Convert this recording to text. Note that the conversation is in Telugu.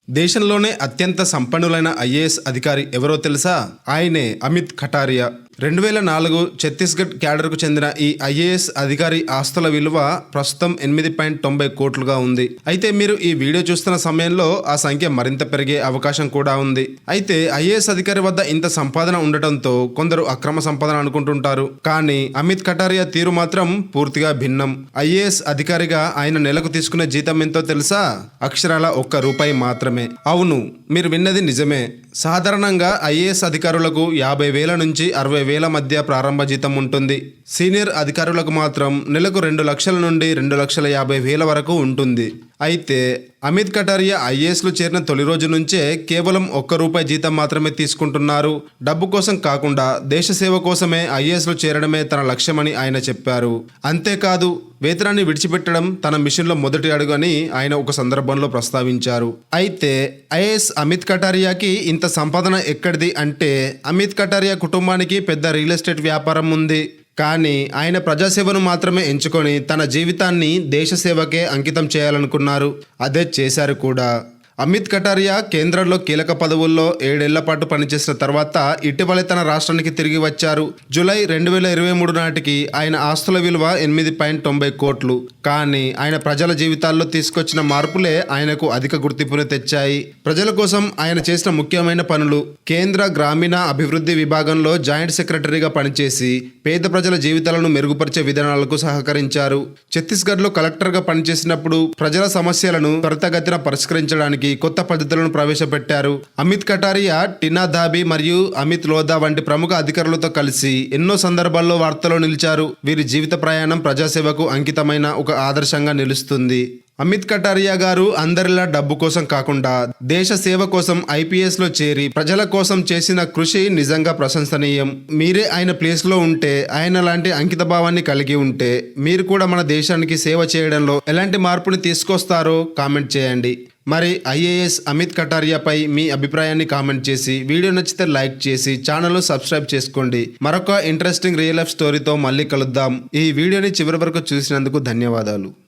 దేశంలోనే అత్యంత సంపన్నులైన ఐఏఎస్ అధికారి ఎవరో తెలుసా? ఆయనే అమిత్ ఖటారియా. 2004 ఛత్తీస్గఢ్ క్యాడర్కు చెందిన ఈ ఐఏఎస్ అధికారి ఆస్తుల విలువ ప్రస్తుతం 8.90 కోట్లుగా ఉంది. అయితే మీరు ఈ వీడియో చూస్తున్న సమయంలో ఆ సంఖ్య మరింత పెరిగే అవకాశం కూడా ఉంది. అయితే ఐఏఎస్ అధికారి వద్ద ఇంత సంపాదన ఉండటంతో కొందరు అక్రమ సంపాదన అనుకుంటుంటారు. కానీ అమిత్ ఖటారియా తీరు మాత్రం పూర్తిగా భిన్నం. ఐఏఎస్ అధికారిగా ఆయన నెలకు తీసుకునే జీతం ఎంతో తెలుసా? అక్షరాల ₹1 మాత్రమే. అవును, మీరు విన్నది నిజమే. సాధారణంగా ఐఏఎస్ అధికారులకు 50,000 నుంచి 60,000 మధ్య ప్రారంభ జీతం ఉంటుంది. సీనియర్ అధికారులకు మాత్రం నెలకు 2 లక్షల నుండి 2,50,000 వరకు ఉంటుంది. అయితే అమిత్ ఖటారియా ఐఏఎస్లు చేరిన తొలి రోజు నుంచే కేవలం ₹1 జీతం మాత్రమే తీసుకుంటున్నారు. డబ్బు కోసం కాకుండా దేశ సేవ కోసమే ఐఏఎస్లు చేరడమే తన లక్ష్యమని ఆయన చెప్పారు. అంతేకాదు, వేతనాన్ని విడిచిపెట్టడం తన మిషన్లో మొదటి అడుగు అని ఆయన ఒక సందర్భంలో ప్రస్తావించారు. అయితే ఐఏఎస్ అమిత్ ఖటారియాకి ఇంత సంపాదన ఎక్కడిది అంటే, అమిత్ ఖటారియా కుటుంబానికి పెద్ద రియల్ ఎస్టేట్ వ్యాపారం ఉంది. కానీ ఆయన ప్రజాసేవను మాత్రమే ఎంచుకొని తన జీవితాన్ని దేశ సేవకే అంకితం చేయాలనుకున్నారు. అదే చేశారు కూడా. అమిత్ ఖటారియా కేంద్రంలో కీలక పదవుల్లో 7 ఏళ్ల పాటు పనిచేసిన తర్వాత ఇటీవలే తన రాష్ట్రానికి తిరిగి వచ్చారు. జూలై 2023 నాటికి ఆయన ఆస్తుల విలువ 8.90 కోట్లు. కానీ ఆయన ప్రజల జీవితాల్లో తీసుకొచ్చిన మార్పులే ఆయనకు అధిక గుర్తింపును తెచ్చాయి. ప్రజల కోసం ఆయన చేసిన ముఖ్యమైన పనులు: కేంద్ర గ్రామీణ అభివృద్ధి విభాగంలో జాయింట్ సెక్రటరీగా పనిచేసి పేద ప్రజల జీవితాలను మెరుగుపరిచే విధానాలకు సహకరించారు. ఛత్తీస్గఢ్లో కలెక్టర్గా పనిచేసినప్పుడు ప్రజల సమస్యలను త్వరితగతిన పరిష్కరించడానికి కొత్త పద్ధతులను ప్రవేశపెట్టారు. అమిత్ ఖటారియా టినా ధాబీ మరియు అమిత్ లోధా వంటి ప్రముఖ అధికారులతో కలిసి ఎన్నో సందర్భాల్లో వార్తల్లో నిలిచారు. వీరి జీవిత ప్రయాణం ప్రజాసేవకు అంకితమైన ఒక ఆదర్శంగా నిలుస్తుంది. అమిత్ ఖటారియా గారు అందరిలా డబ్బు కోసం కాకుండా దేశ సేవ కోసం ఐపీఎస్లో చేరి ప్రజల కోసం చేసిన కృషి నిజంగా ప్రశంసనీయం. మీరే ఆయన ప్లేస్లో ఉంటే, ఆయన లాంటి అంకిత భావాన్ని కలిగి ఉంటే మీరు కూడా మన దేశానికి సేవ చేయడంలో ఎలాంటి మార్పుని తీసుకొస్తారో కామెంట్ చేయండి. మరి ఐఏఎస్ అమిత్ ఖటారియాపై మీ అభిప్రాయాన్ని కామెంట్ చేసి, వీడియో నచ్చితే లైక్ చేసి ఛానల్ను సబ్స్క్రైబ్ చేసుకోండి. మరొక ఇంట్రెస్టింగ్ రియల్ లైఫ్ స్టోరీతో మళ్ళీ కలుద్దాం. ఈ వీడియోని చివరి వరకు చూసినందుకు ధన్యవాదాలు.